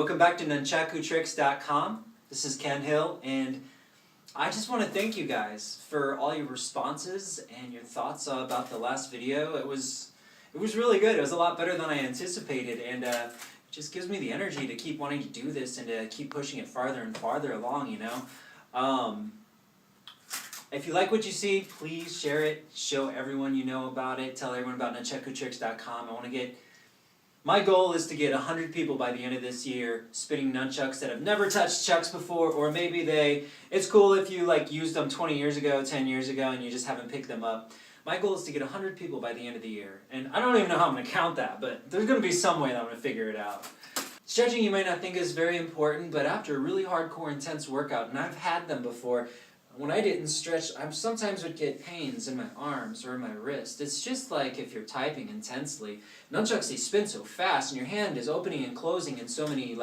Welcome back to nunchakutricks.com. This is Ken Hill, and I just want to thank you guys for all your responses and your thoughts about the last video. It was really good. It was a lot better than I anticipated, and it just gives me the energy to keep wanting to do this and to keep pushing it farther and farther along, you know. If you like what you see, please share it, show everyone you know about it, tell everyone about nunchakutricks.com. My goal is to get 100 people by the end of this year spinning nunchucks that have never touched chucks before, or maybe it's cool if you used them 20 years ago, 10 years ago, and you just haven't picked them up. My goal is to get 100 people by the end of the year, and I don't even know how I'm going to count that, but there's going to be some way that I'm going to figure it out. Stretching you might not think is very important, but after a really hardcore, intense workout, and I've had them before, when I didn't stretch, I sometimes would get pains in my arms or in my wrist. It's just like if you're typing intensely. Nunchucks, they spin so fast, and your hand is opening and closing in so many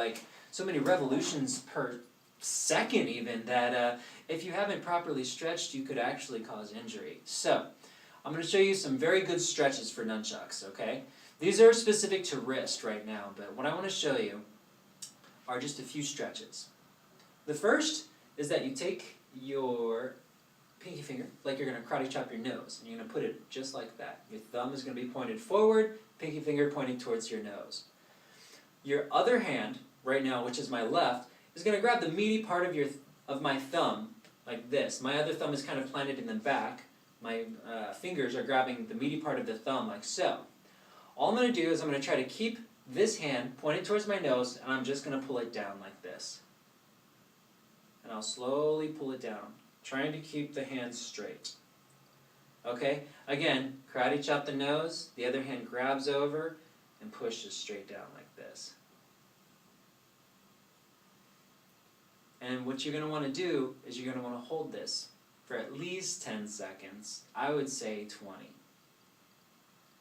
revolutions per second even, that if you haven't properly stretched, you could actually cause injury. So, I'm going to show you some very good stretches for nunchucks, okay? These are specific to wrist right now, but what I want to show you are just a few stretches. The first is that you take your pinky finger, like you're going to karate chop your nose, and you're going to put it just like that. Your thumb is going to be pointed forward, pinky finger pointing towards your nose. Your other hand, right now, which is my left, is going to grab the meaty part of my thumb, like this. My other thumb is kind of planted in the back. My fingers are grabbing the meaty part of the thumb, like so. All I'm going to do is I'm going to try to keep this hand pointed towards my nose, and I'm just going to pull it down like this. And I'll slowly pull it down, trying to keep the hand straight. Okay? Again, karate chop the nose, the other hand grabs over and pushes straight down like this. And what you're going to want to do is you're going to want to hold this for at least 10 seconds. I would say 20.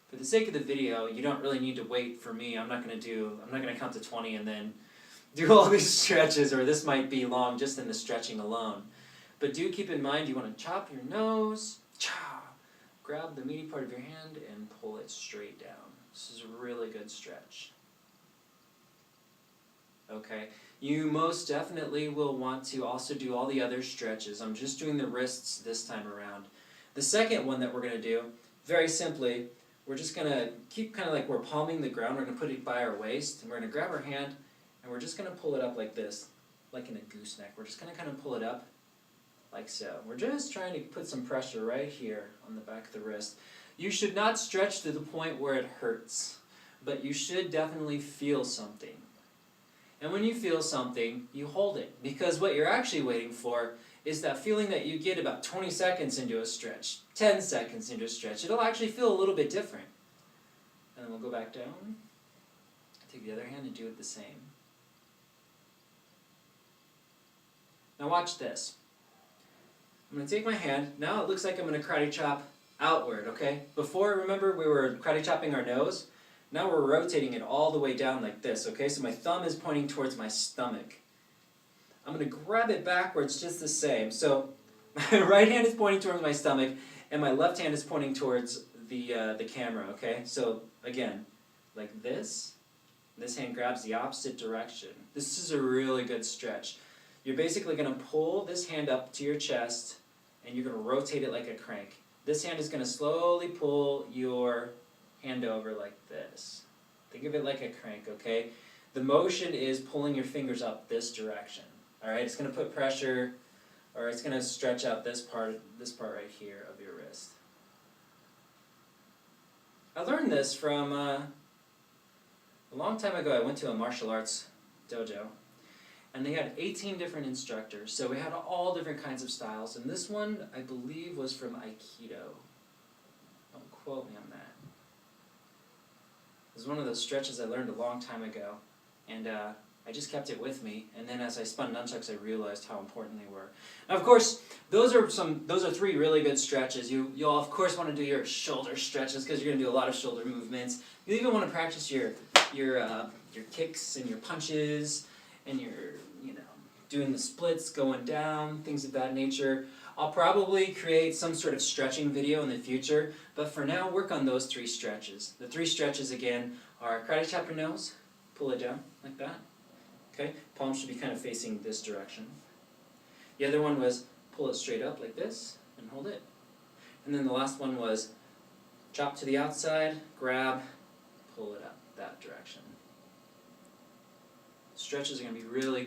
For the sake of the video, you don't really need to wait for me. I'm not going to count to 20 and then do all these stretches, or this might be long just in the stretching alone. But do keep in mind you want to chop your nose, grab the meaty part of your hand and pull it straight down. This is a really good stretch. Okay, you most definitely will want to also do all the other stretches. I'm just doing the wrists this time around. The second one that we're going to do, very simply, we're just going to keep kind of like we're palming the ground. We're going to put it by our waist, and we're going to grab our hand, and we're just going to pull it up like this, like in a gooseneck. We're just going to kind of pull it up like so. We're just trying to put some pressure right here on the back of the wrist. You should not stretch to the point where it hurts, but you should definitely feel something. And when you feel something, you hold it, because what you're actually waiting for is that feeling that you get about 20 seconds into a stretch, 10 seconds into a stretch. It'll actually feel a little bit different. And then we'll go back down, take the other hand and do it the same. Now watch this. I'm going to take my hand. Now it looks like I'm going to karate chop outward, okay? Before, remember, we were karate chopping our nose? Now we're rotating it all the way down like this, okay? So my thumb is pointing towards my stomach. I'm going to grab it backwards just the same. So my right hand is pointing towards my stomach, and my left hand is pointing towards the camera, okay? So again, like this. This hand grabs the opposite direction. This is a really good stretch. You're basically going to pull this hand up to your chest, and you're going to rotate it like a crank. This hand is going to slowly pull your hand over like this. Think of it like a crank, okay? The motion is pulling your fingers up this direction. Alright, it's going to put pressure, or it's going to stretch out this part right here of your wrist. I learned this from a long time ago. I went to a martial arts dojo, and they had 18 different instructors, so we had all different kinds of styles, and this one, I believe, was from Aikido. Don't quote me on that. It was one of those stretches I learned a long time ago, and I just kept it with me, and then as I spun nunchucks, I realized how important they were. Now, of course, those are 3 really good stretches. You'll of course want to do your shoulder stretches, because you're going to do a lot of shoulder movements. You even want to practice your kicks and your punches, and your doing the splits, going down, things of that nature. I'll probably create some sort of stretching video in the future, but for now, work on those 3 stretches. The 3 stretches, again, are karate chop your nose, pull it down like that. Okay, palm should be kind of facing this direction. The other one was pull it straight up like this and hold it. And then the last one was drop to the outside, grab, pull it up that direction. Stretches are going to be really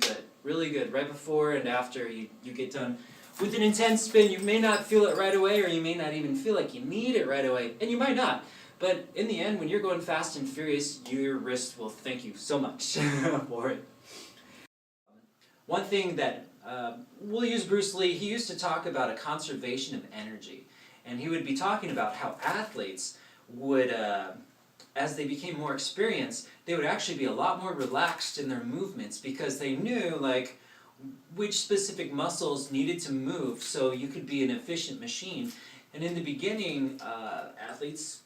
good right before and after you get done. With an intense spin, you may not feel it right away, or you may not even feel like you need it right away, and you might not. But in the end, when you're going fast and furious, your wrist will thank you so much for it. One thing that we'll use Bruce Lee, he used to talk about a conservation of energy. And he would be talking about how athletes would, as they became more experienced, they would actually be a lot more relaxed in their movements because they knew, like, which specific muscles needed to move so you could be an efficient machine. And in the beginning, athletes,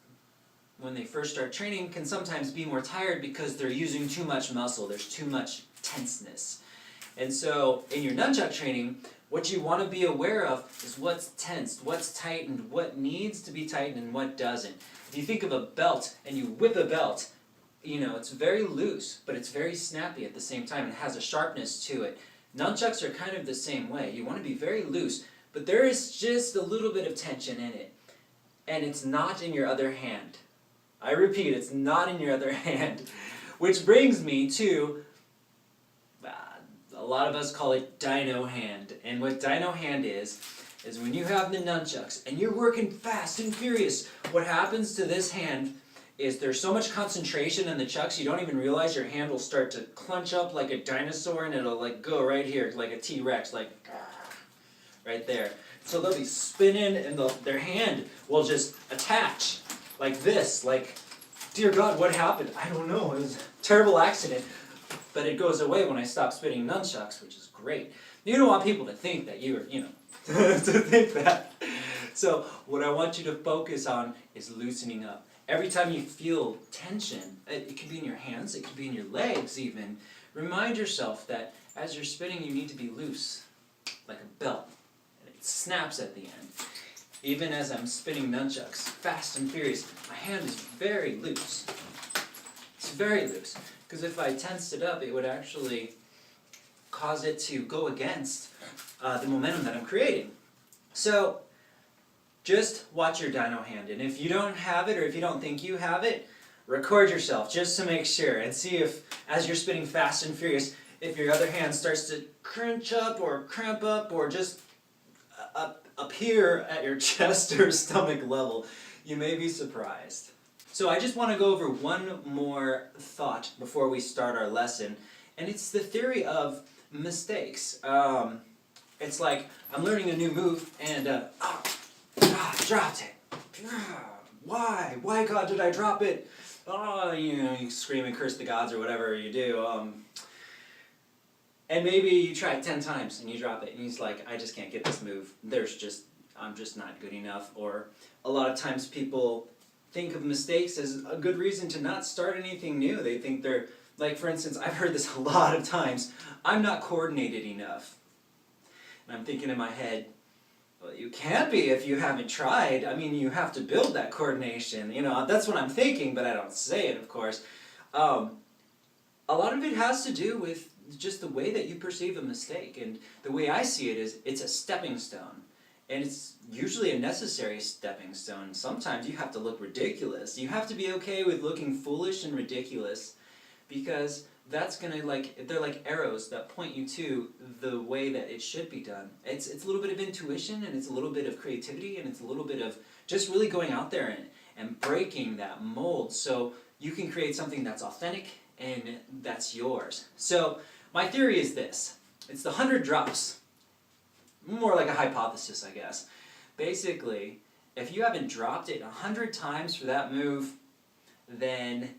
when they first start training, can sometimes be more tired because they're using too much muscle, there's too much tenseness. And so, in your nunchuck training, what you want to be aware of is what's tensed, what's tightened, what needs to be tightened, and what doesn't. If you think of a belt, and you whip a belt, you know, it's very loose, but it's very snappy at the same time. It has a sharpness to it. Nunchucks are kind of the same way. You want to be very loose, but there is just a little bit of tension in it. And it's not in your other hand. I repeat, it's not in your other hand. Which brings me to, a lot of us call it dyno hand. And what dyno hand is when you have the nunchucks and you're working fast and furious, what happens to this hand is there's so much concentration in the chucks you don't even realize your hand will start to clench up like a dinosaur and it'll like go right here like a T-Rex, like right there. So they'll be spinning and their hand will just attach like this, like, dear God, what happened? I don't know, it was a terrible accident. But it goes away when I stop spinning nunchucks, which is great. You don't want people to think that you're, to think that. So what I want you to focus on is loosening up. Every time you feel tension, it could be in your hands, it could be in your legs even, remind yourself that as you're spinning you need to be loose, like a belt. And it snaps at the end. Even as I'm spinning nunchucks, fast and furious, my hand is very loose. It's very loose. Because if I tensed it up, it would actually cause it to go against the momentum that I'm creating. So, just watch your dyno hand. And if you don't have it, or if you don't think you have it, record yourself just to make sure. And see if, as you're spinning fast and furious, if your other hand starts to crunch up or cramp up or just up here at your chest or stomach level. You may be surprised. So I just want to go over one more thought before we start our lesson, and it's the theory of mistakes. It's like I'm learning a new move and dropped it. Why? Why, God, did I drop it? You scream and curse the gods or whatever you do. And maybe you try it 10 times and you drop it, and he's like, I just can't get this move. I'm just not good enough. Or a lot of times people think of mistakes as a good reason to not start anything new. They think they're, like for instance, I've heard this a lot of times, I'm not coordinated enough. And I'm thinking in my head, well, you can't be if you haven't tried. I mean, you have to build that coordination. That's what I'm thinking, but I don't say it, of course. A lot of it has to do with just the way that you perceive a mistake. And the way I see it is, it's a stepping stone. And it's usually a necessary stepping stone. Sometimes you have to look ridiculous. You have to be okay with looking foolish and ridiculous, because that's gonna, they're like arrows that point you to the way that it should be done. It's a little bit of intuition, and it's a little bit of creativity, and it's a little bit of just really going out there and breaking that mold so you can create something that's authentic and that's yours. So my theory is this. It's the 100 drops. More like a hypothesis, I guess. Basically, if you haven't dropped it 100 times for that move, then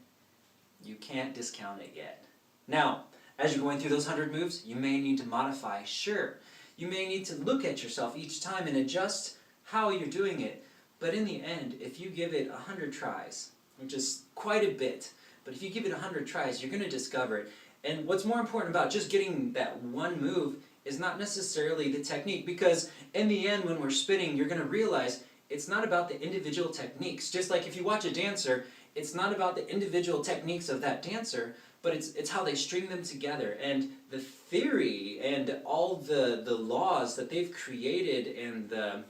you can't discount it yet. Now, as you're going through those 100 moves, you may need to modify, sure. You may need to look at yourself each time and adjust how you're doing it. But in the end, if you give it 100 tries, which is quite a bit, but if you give it 100 tries, you're going to discover it. And what's more important about just getting that one move is not necessarily the technique, because in the end when we're spinning, you're going to realize it's not about the individual techniques. Just like if you watch a dancer, it's not about the individual techniques of that dancer, but it's how they string them together, and the theory and all the laws that they've created, and the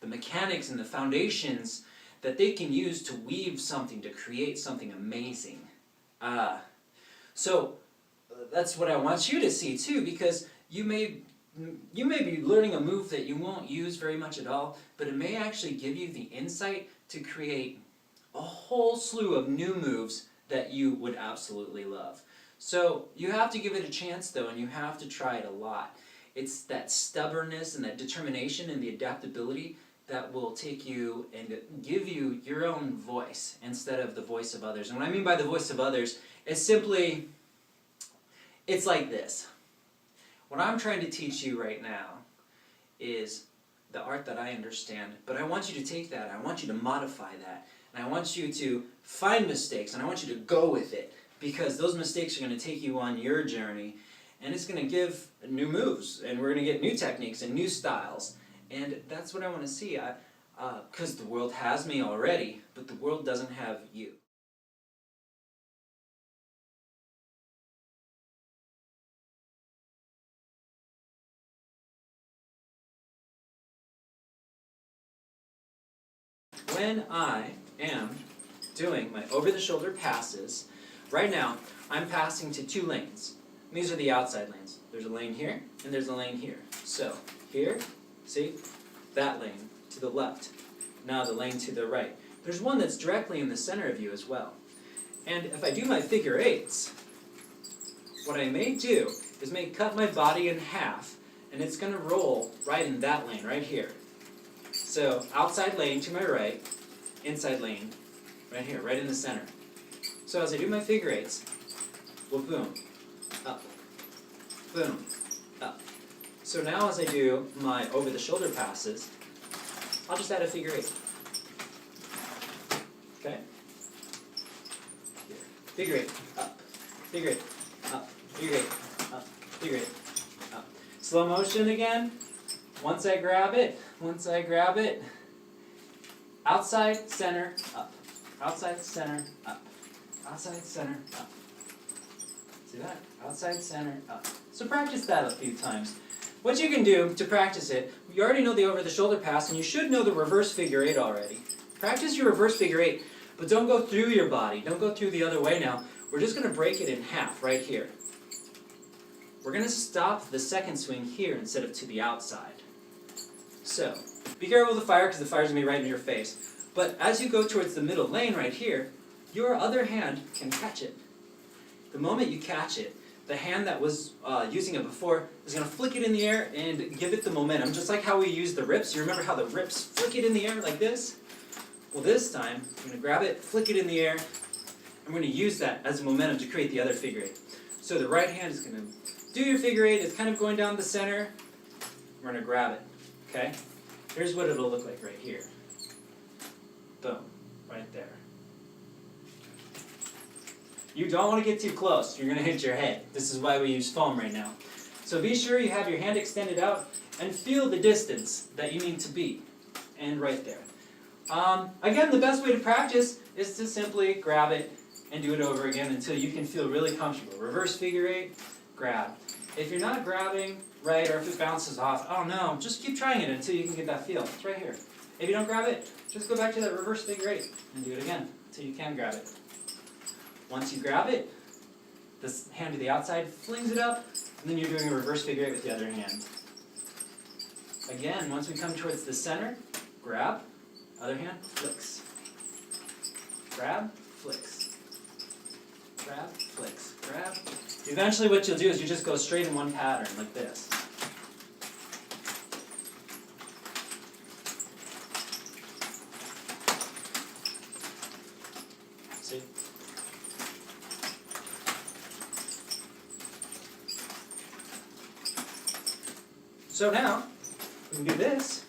mechanics and the foundations that they can use to weave something, to create something amazing. So that's what I want you to see too, because you may be learning a move that you won't use very much at all, but it may actually give you the insight to create a whole slew of new moves that you would absolutely love. So you have to give it a chance though, and you have to try it a lot. It's that stubbornness and that determination and the adaptability that will take you and give you your own voice instead of the voice of others. And what I mean by the voice of others is simply, it's like this. What I'm trying to teach you right now is the art that I understand, but I want you to take that, I want you to modify that, and I want you to find mistakes, and I want you to go with it, because those mistakes are going to take you on your journey, and it's going to give new moves, and we're going to get new techniques and new styles, and that's what I want to see, because the world has me already, but the world doesn't have you. When I am doing my over-the-shoulder passes, right now I'm passing to two lanes. And these are the outside lanes. There's a lane here, and there's a lane here. So, here, see, that lane to the left. Now the lane to the right. There's one that's directly in the center of you as well. And if I do my figure eights, what I may do is cut my body in half, and it's going to roll right in that lane, right here. So, outside lane to my right, inside lane right here, right in the center. So as I do my figure eights, well, boom, up, boom, up. So now as I do my over-the-shoulder passes, I'll just add a figure eight. Okay? Here. Figure eight, up, figure eight, up, figure eight, up, figure eight, up. Slow motion again. Once I grab it, outside, center, up. Outside, center, up. Outside, center, up. See that? Outside, center, up. So practice that a few times. What you can do to practice it, you already know the over-the-shoulder pass, and you should know the reverse figure eight already. Practice your reverse figure eight, but don't go through your body. Don't go through the other way now. We're just going to break it in half right here. We're going to stop the second swing here instead of to the outside. So, be careful with the fire, because the fire's going to be right in your face. But as you go towards the middle lane right here, your other hand can catch it. The moment you catch it, the hand that was using it before is going to flick it in the air and give it the momentum, just like how we use the rips. You remember how the rips flick it in the air like this? Well, this time, I'm going to grab it, flick it in the air, and we're going to use that as a momentum to create the other figure eight. So the right hand is going to do your figure eight. It's kind of going down the center. We're going to grab it. Okay? Here's what it'll look like right here. Boom. Right there. You don't want to get too close. You're going to hit your head. This is why we use foam right now. So be sure you have your hand extended out and feel the distance that you need to be. And right there. Again, the best way to practice is to simply grab it and do it over again until you can feel really comfortable. Reverse figure eight, grab. If you're not grabbing right, or if it bounces off, oh no, just keep trying it until you can get that feel. It's right here. If you don't grab it, just go back to that reverse figure eight and do it again until you can grab it. Once you grab it, this hand to the outside flings it up, and then you're doing a reverse figure eight with the other hand. Again, once we come towards the center, grab, other hand, flicks. Grab, flicks. Grab, flicks. Grab. Eventually what you'll do is you just go straight in one pattern, like this. See? So now, we can do this.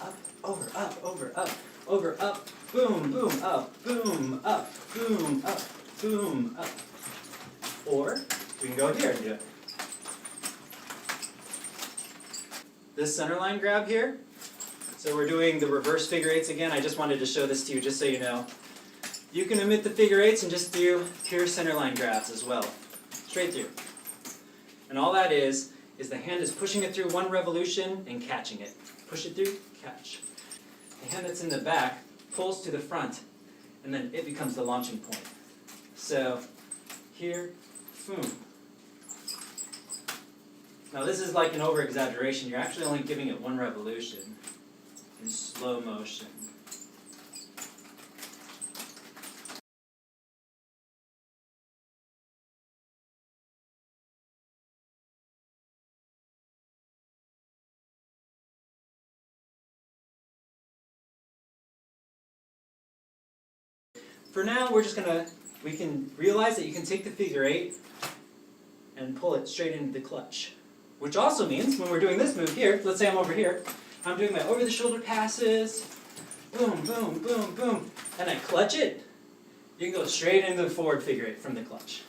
Up, over, up, over, up, over, up, boom, boom, up, boom, up, boom, up, boom, up. Or, we can go here and do it. This center line grab here, So we're doing the reverse figure eights again. I just wanted to show this to you just so you know. You can omit the figure eights and just do pure centerline grabs as well. Straight through. And all that is the hand is pushing it through one revolution and catching it. Push it through, catch. The hand that's in the back pulls to the front, and then it becomes the launching point. So, here, boom. Now this is like an over-exaggeration. You're actually only giving it one revolution in slow motion. For now, we can realize that you can take the figure eight and pull it straight into the clutch. Which also means, when we're doing this move here, let's say I'm over here, I'm doing my over-the-shoulder passes, boom, boom, boom, boom, and I clutch it, you can go straight into the forward figure eight from the clutch.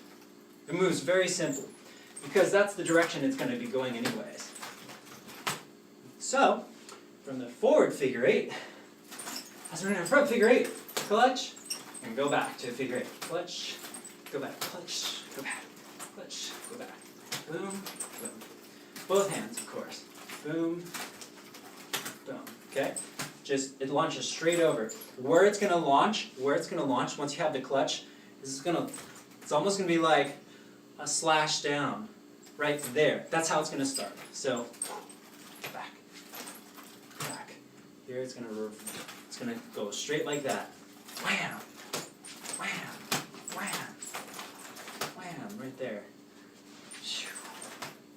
It moves very simple, because that's the direction it's going to be going anyways. So, from the forward figure eight, as we're in a front figure eight, clutch, and go back to a figure eight. Clutch, go back, clutch, go back, clutch, go back. Boom, boom. Both hands, of course. Boom, boom. Okay? It launches straight over. Where it's gonna launch once you have the clutch, it's almost gonna be like a slash down right there. That's how it's gonna start. So back, back. Here it's gonna go straight like that. Wham! Wham! Wham! Wham! Right there.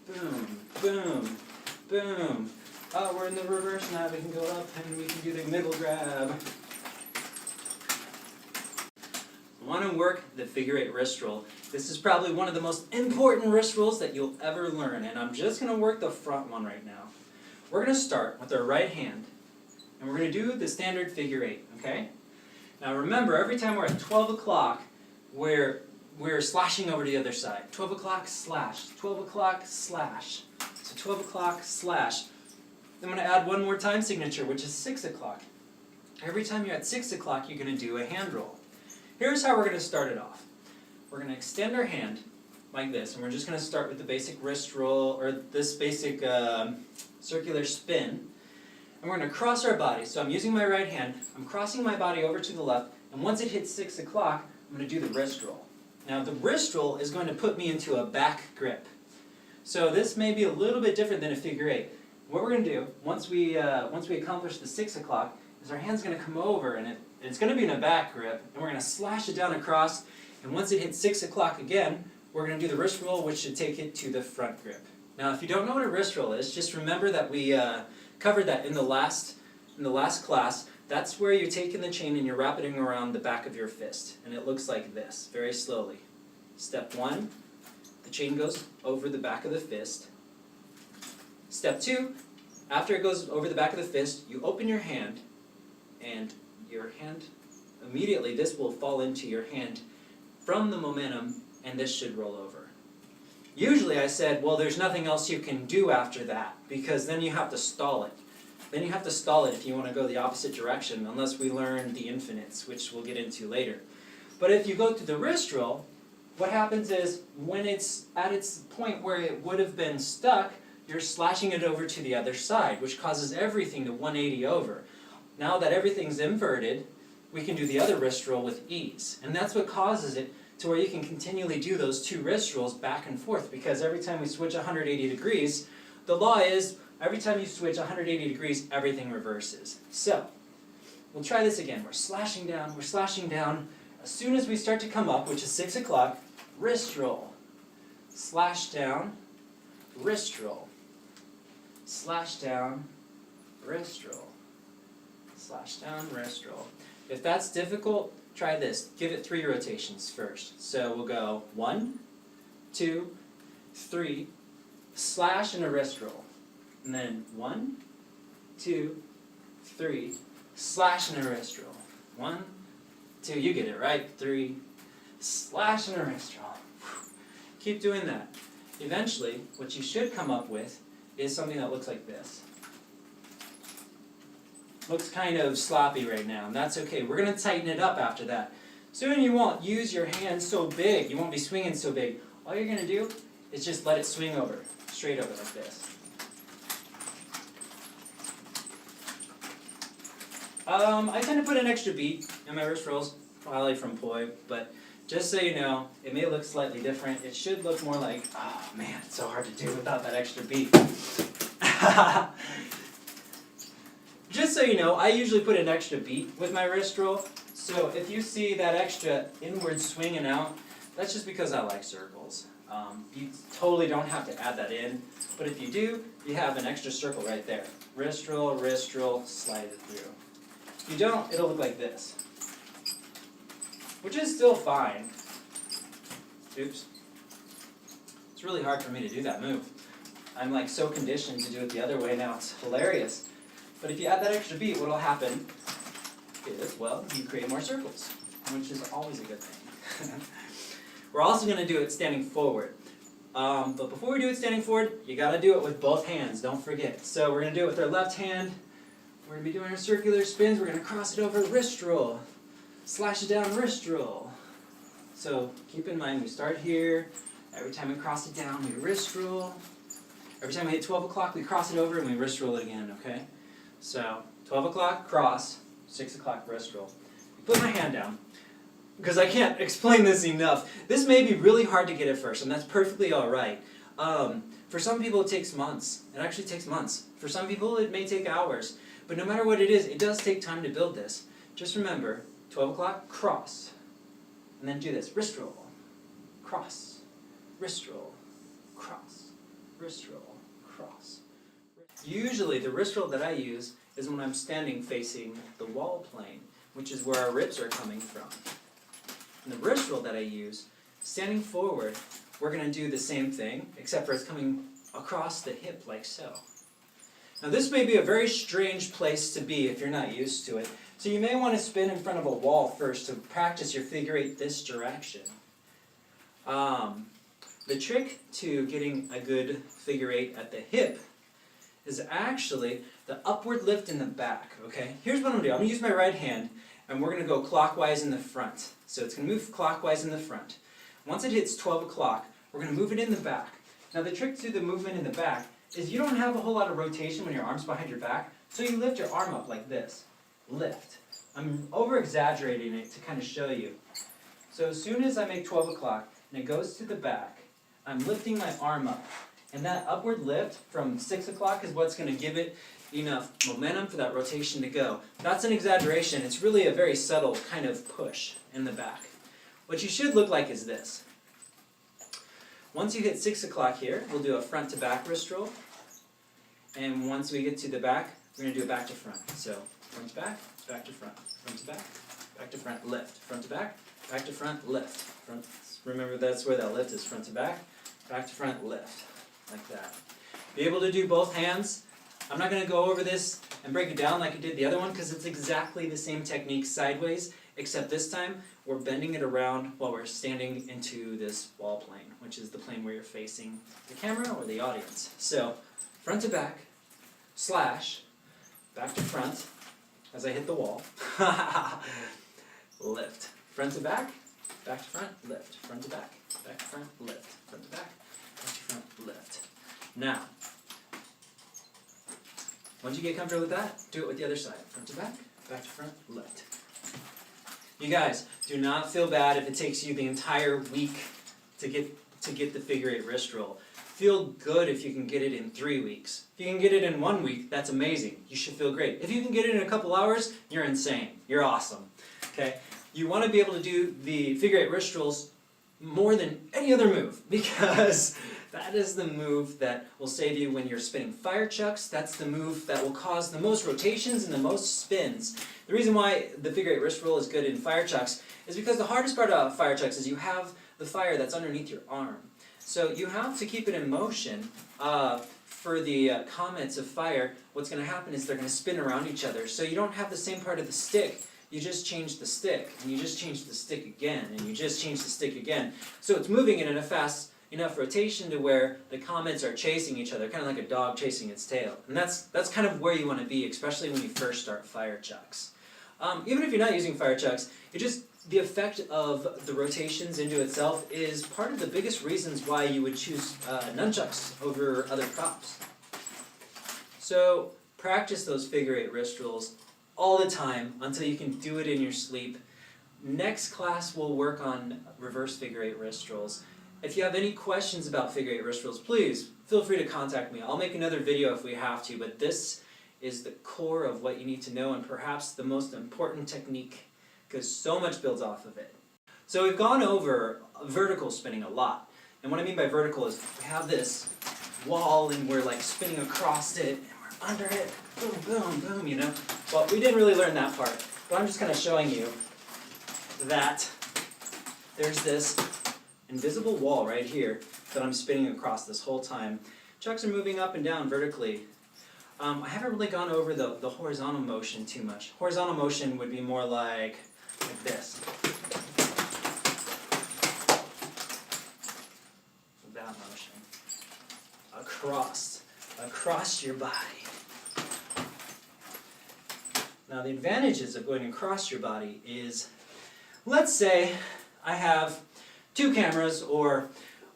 Boom! Boom! Boom! Oh, we're in the reverse now. We can go up and we can do the middle grab. I want to work the figure eight wrist roll. This is probably one of the most important wrist rolls that you'll ever learn, and I'm just going to work the front one right now. We're going to start with our right hand, and we're going to do the standard figure eight, okay? Now remember, every time we're at 12 o'clock, we're slashing over to the other side. 12 o'clock, slash. 12 o'clock, slash. So 12 o'clock, slash. I'm going to add one more time signature, which is 6 o'clock. Every time you're at 6 o'clock, you're going to do a hand roll. Here's how we're going to start it off. We're going to extend our hand like this, and we're just going to start with the basic wrist roll, or this basic circular spin. And we're going to cross our body. So I'm using my right hand, I'm crossing my body over to the left, and once it hits 6 o'clock, I'm going to do the wrist roll. Now the wrist roll is going to put me into a back grip. So this may be a little bit different than a figure eight. What we're going to do, once we accomplish the 6 o'clock, is our hand's going to come over, and it's going to be in a back grip, and we're going to slash it down across, and once it hits 6 o'clock again, we're going to do the wrist roll, which should take it to the front grip. Now if you don't know what a wrist roll is, just remember that we covered that in the last class. That's where you're taking the chain and you're wrapping it around the back of your fist. And it looks like this, very slowly. Step 1, the chain goes over the back of the fist. Step 2, after it goes over the back of the fist, you open your hand, and your hand, immediately this will fall into your hand from the momentum, and this should roll over. Usually I said, well, there's nothing else you can do after that, because then you have to stall it. Then you have to stall it if you want to go the opposite direction, unless we learn the infinites, which we'll get into later. But if you go to the wrist roll, what happens is, when it's at its point where it would have been stuck, you're slashing it over to the other side, which causes everything to 180 over. Now that everything's inverted, we can do the other wrist roll with ease. And that's what causes it to where you can continually do those two wrist rolls back and forth, because every time we switch 180 degrees, the law is, every time you switch 180 degrees, everything reverses. So, we'll try this again. We're slashing down, we're slashing down. As soon as we start to come up, which is 6 o'clock, wrist roll. Slash down, wrist roll. Slash down, wrist roll. Slash down, wrist roll. If that's difficult, try this. Give it 3 rotations first. So we'll go 1, 2, 3, slash and a wrist roll. And then 1, 2, 3, slash and a wrist roll. 1, 2, you get it right. 3, slash and a wrist roll. Keep doing that. Eventually, what you should come up with is something that looks like this. looks kind of sloppy right now, and that's okay. We're going to tighten it up after that. Soon you won't use your hand so big. You won't be swinging so big. All you're going to do is just let it swing over, straight over like this. I tend to put an extra beat in my wrist rolls, probably from Poi, but just so you know, it may look slightly different. It should look more like, oh man, it's so hard to do without that extra beat. Just so you know, I usually put an extra beat with my wrist roll, so if you see that extra inward swinging out, that's just because I like circles. You totally don't have to add that in, but if you do, you have an extra circle right there. Wrist roll, slide it through. If you don't, it'll look like this, which is still fine. Oops. It's really hard for me to do that move. I'm like so conditioned to do it the other way now, it's hilarious. But if you add that extra beat, what'll happen is, well, you create more circles, which is always a good thing. We're also going to do it standing forward. But before we do it standing forward, you got to do it with both hands, don't forget. So we're going to do it with our left hand. We're going to be doing our circular spins. We're going to cross it over, wrist roll. Slash it down, wrist roll. So keep in mind, we start here. Every time we cross it down, we wrist roll. Every time we hit 12 o'clock, we cross it over and we wrist roll it again, okay? So 12 o'clock, cross. 6 o'clock, wrist roll. Put my hand down, because I can't explain this enough. This may be really hard to get at first, and that's perfectly alright. For some people it takes months. It actually takes months. For some people it may take hours. But no matter what it is, it does take time to build this. Just remember, 12 o'clock, cross. And then do this, wrist roll, cross, wrist roll, cross, wrist roll, cross. Usually the wrist roll that I use is when I'm standing facing the wall plane, which is where our ribs are coming from. And the wrist roll that I use, standing forward, we're going to do the same thing, except for it's coming across the hip like so. Now this may be a very strange place to be if you're not used to it, so you may want to spin in front of a wall first to practice your figure eight this direction. The trick to getting a good figure eight at the hip is actually the upward lift in the back, okay? Here's what I'm going to do. I'm going to use my right hand, and we're going to go clockwise in the front. So it's going to move clockwise in the front. Once it hits 12 o'clock, we're going to move it in the back. Now the trick to the movement in the back is you don't have a whole lot of rotation when your arm's behind your back, so you lift your arm up like this. Lift. I'm over-exaggerating it to kind of show you. So as soon as I make 12 o'clock and it goes to the back, I'm lifting my arm up. And that upward lift from 6 o'clock is what's going to give it enough momentum for that rotation to go. That's an exaggeration. It's really a very subtle kind of push in the back. What you should look like is this. Once you hit 6 o'clock here, we'll do a front to back wrist roll. And once we get to the back, we're going to do a back to front. So front to back to front back to front, lift. Front to back to front, lift. Front. Remember that's where that lift is, front to back to front, lift. Like that. Be able to do both hands. I'm not going to go over this and break it down like I did the other one because it's exactly the same technique sideways, except this time we're bending it around while we're standing into this wall plane, which is the plane where you're facing the camera or the audience. So, front to back, slash, back to front, as I hit the wall, lift. Front to back to front, lift. Front to back to front, lift. Front to back to front, lift. Now, once you get comfortable with that, do it with the other side. Front to back to front, lift. You guys, do not feel bad if it takes you the entire week to get the figure eight wrist roll. Feel good if you can get it in 3 weeks. If you can get it in 1 week, that's amazing. You should feel great. If you can get it in a couple hours, you're insane. You're awesome. Okay? You want to be able to do the figure eight wrist rolls more than any other move, because that is the move that will save you when you're spinning fire chucks. That's the move that will cause the most rotations and the most spins. The reason why the figure eight wrist roll is good in fire chucks is because the hardest part about fire chucks is you have the fire that's underneath your arm. So you have to keep it in motion. For the comets of fire, what's going to happen is they're going to spin around each other. So you don't have the same part of the stick. You just change the stick, and you just change the stick again, and you just change the stick again. So it's moving in a fast enough rotation to where the comets are chasing each other, kind of like a dog chasing its tail. And that's kind of where you want to be, especially when you first start fire chucks. Even if you're not using fire chucks, the effect of the rotations into itself is part of the biggest reasons why you would choose nunchucks over other props. So practice those figure 8 wrist rolls all the time until you can do it in your sleep. Next class we'll work on reverse figure 8 wrist rolls. If you have any questions about figure 8 wrist rolls, please feel free to contact me. I'll make another video if we have to, but this is the core of what you need to know and perhaps the most important technique because so much builds off of it. So we've gone over vertical spinning a lot. And what I mean by vertical is we have this wall and we're like spinning across it and we're under it, boom, boom, boom, you know. Well, we didn't really learn that part, but I'm just kind of showing you that there's this invisible wall right here that I'm spinning across this whole time. Chucks are moving up and down vertically. I haven't really gone over the horizontal motion too much. Horizontal motion would be more like this. That motion. Across your body. Now the advantages of going across your body is, let's say I have 2 cameras or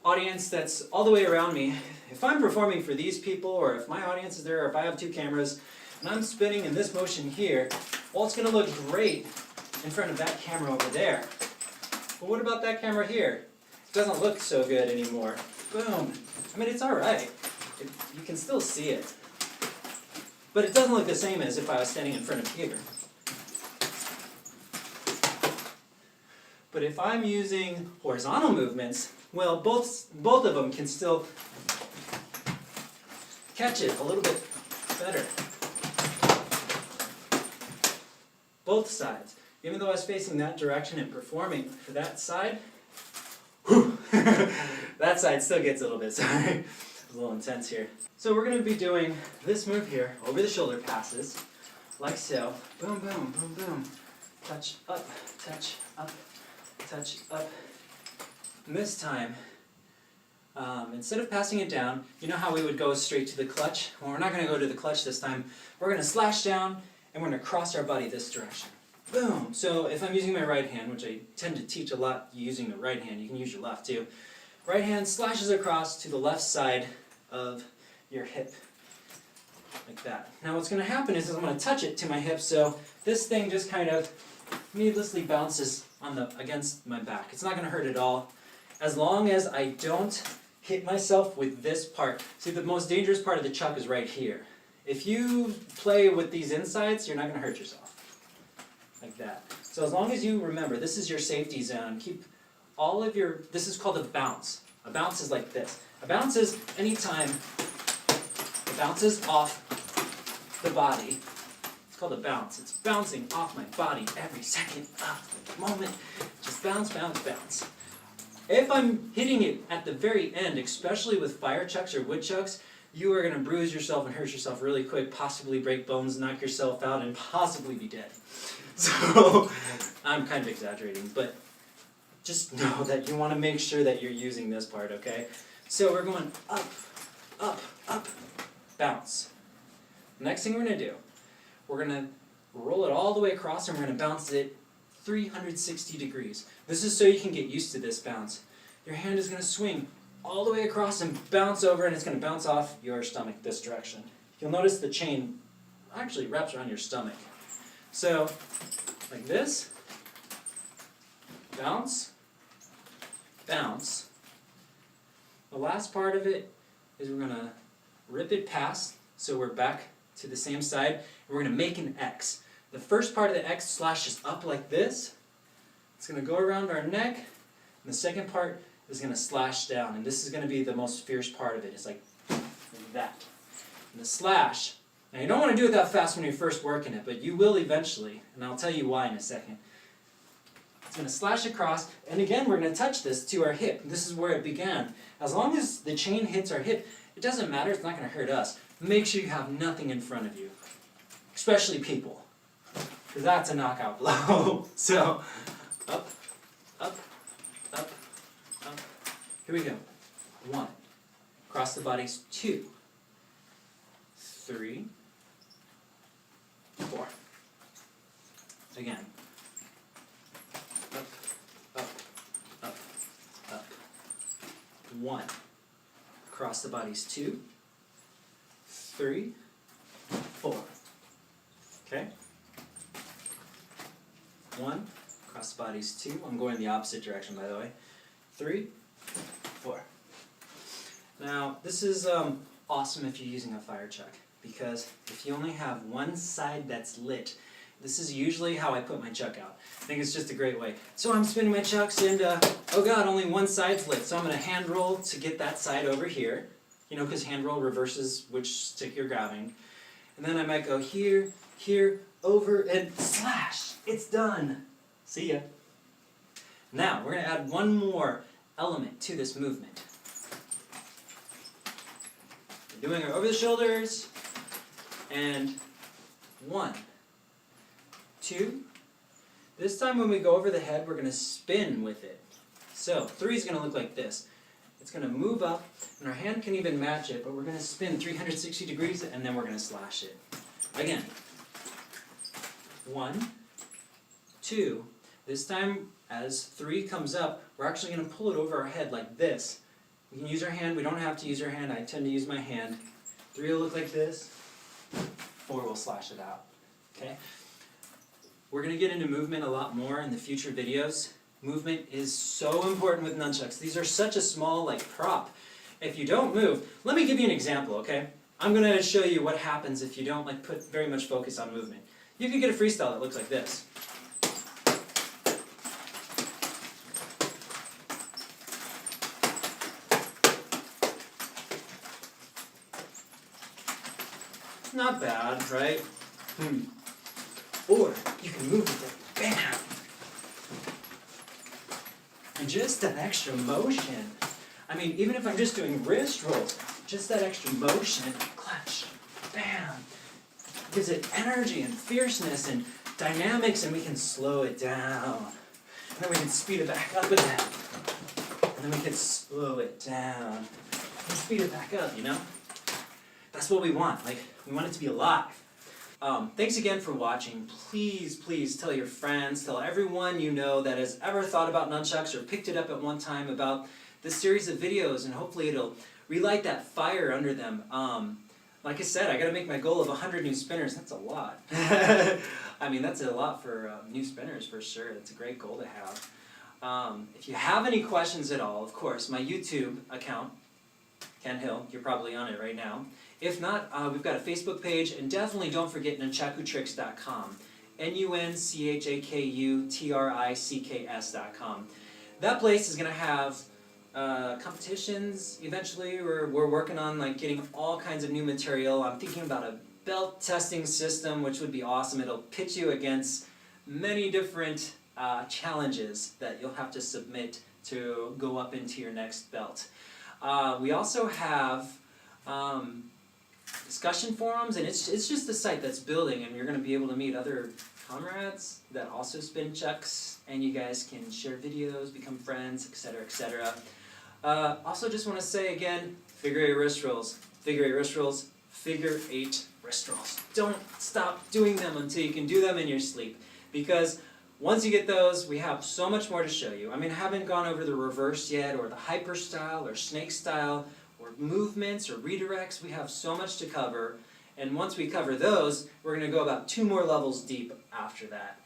audience that's all the way around me. If I'm performing for these people, or if my audience is there, or if I have 2 cameras, and I'm spinning in this motion here, well, it's going to look great in front of that camera over there. But what about that camera here? It doesn't look so good anymore. Boom. I mean, it's alright. You can still see it. But it doesn't look the same as if I was standing in front of here. But if I'm using horizontal movements, well, both of them can still catch it a little bit better. Both sides. Even though I was facing that direction and performing for that side, whew, that side still gets a little bit, sorry. It was a little intense here. So we're going to be doing this move here, over the shoulder passes, like so. Boom, boom, boom, boom. Touch up, touch up, touch up. And this time, instead of passing it down, you know how we would go straight to the clutch? Well, we're not going to go to the clutch this time. We're going to slash down, and we're going to cross our body this direction. Boom! So if I'm using my right hand, which I tend to teach a lot using the right hand, you can use your left too. Right hand slashes across to the left side of your hip, like that. Now what's going to happen is I'm going to touch it to my hip, so this thing just kind of needlessly bounces against my back. It's not going to hurt at all, as long as I don't hit myself with this part. See, the most dangerous part of the chuck is right here. If you play with these insides, you're not going to hurt yourself. Like that. So as long as you remember, this is your safety zone. Keep all of your, this is called a bounce. A bounce is like this. A bounce is any time it bounces off the body. It's called a bounce. It's bouncing off my body every second of the moment. Just bounce, bounce, bounce. If I'm hitting it at the very end, especially with fire chucks or wood chucks, you are going to bruise yourself and hurt yourself really quick, possibly break bones, knock yourself out, and possibly be dead. So, I'm kind of exaggerating, but just know that you want to make sure that you're using this part, okay? So we're going up, up, up, bounce. Next thing we're going to do, we're going to roll it all the way across and we're going to bounce it 360 degrees. This is so you can get used to this bounce. Your hand is going to swing all the way across and bounce over, and it's going to bounce off your stomach this direction. You'll notice the chain actually wraps around your stomach. So, like this, bounce, bounce. The last part of it is we're going to rip it past, so we're back to the same side, and we're going to make an X. The first part of the X slashes up like this. It's going to go around our neck, and the second part is going to slash down, and this is going to be the most fierce part of it. It's like that. And the slash, now you don't want to do it that fast when you're first working it, but you will eventually, and I'll tell you why in a second. It's going to slash across, and again we're going to touch this to our hip. This is where it began. As long as the chain hits our hip, it doesn't matter, it's not going to hurt us. Make sure you have nothing in front of you, especially people, because that's a knockout blow. So, up, up, up, up. Here we go. 1. Cross the bodies, 2, 3, 4. Again. Up, up, up, up. 1. Cross the bodies, 2, 3, 4. Okay? 1. Cross the bodies, 2. I'm going the opposite direction, by the way. 3, 4. Now, this is awesome if you're using a fire chuck, because if you only have one side that's lit, this is usually how I put my chuck out. I think it's just a great way. So I'm spinning my chucks and, oh god, only one side's lit. So I'm going to hand roll to get that side over here, you know, because hand roll reverses which stick you're grabbing. And then I might go here, here, over, and slash. It's done. See ya. Now, we're going to add one more element to this movement. We're doing our over the shoulders, and 1, 2. This time when we go over the head, we're going to spin with it. So 3 is going to look like this. It's going to move up, and our hand can even match it, but we're going to spin 360 degrees, and then we're going to slash it. Again. 1, 2. This time, as 3 comes up, we're actually going to pull it over our head like this. We can use our hand. We don't have to use our hand. I tend to use my hand. 3 will look like this. 4 will slash it out. Okay? We're going to get into movement a lot more in the future videos. Movement is so important with nunchucks. These are such a small, prop. If you don't move, let me give you an example, okay? I'm going to show you what happens if you don't, put very much focus on movement. You can get a freestyle that looks like this. Not bad, right? Or you can move with it, bam! And just that extra motion. I mean, even if I'm just doing wrist rolls, just that extra motion, clutch, bam! Gives it energy and fierceness and dynamics, and we can slow it down. And then we can speed it back up again. And then we can slow it down. And speed it back up, you know? That's what we want. We want it to be alive. Thanks again for watching. Please, please tell your friends, tell everyone you know that has ever thought about nunchucks or picked it up at one time about this series of videos, and hopefully it'll relight that fire under them. Like I said, I gotta make my goal of 100 new spinners. That's a lot. I mean, that's a lot for new spinners for sure. That's a great goal to have. If you have any questions at all, of course, my YouTube account, Ken Hill, you're probably on it right now. If not, we've got a Facebook page, and definitely don't forget nunchakutricks.com. nunchakutricks.com. That place is going to have competitions eventually. We're working on getting all kinds of new material. I'm thinking about a belt testing system, which would be awesome. It'll pit you against many different challenges that you'll have to submit to go up into your next belt. We also have discussion forums, and it's just a site that's building, and you're going to be able to meet other comrades that also spin chucks, and you guys can share videos, become friends, etc., etc. Also just want to say again, figure 8 wrist rolls, figure 8 wrist rolls, figure 8 wrist rolls. Don't stop doing them until you can do them in your sleep, because once you get those, we have so much more to show you. I mean, I haven't gone over the reverse yet, or the hyper style, or snake style, or movements, or redirects. We have so much to cover, and once we cover those, we're going to go about 2 more levels deep after that.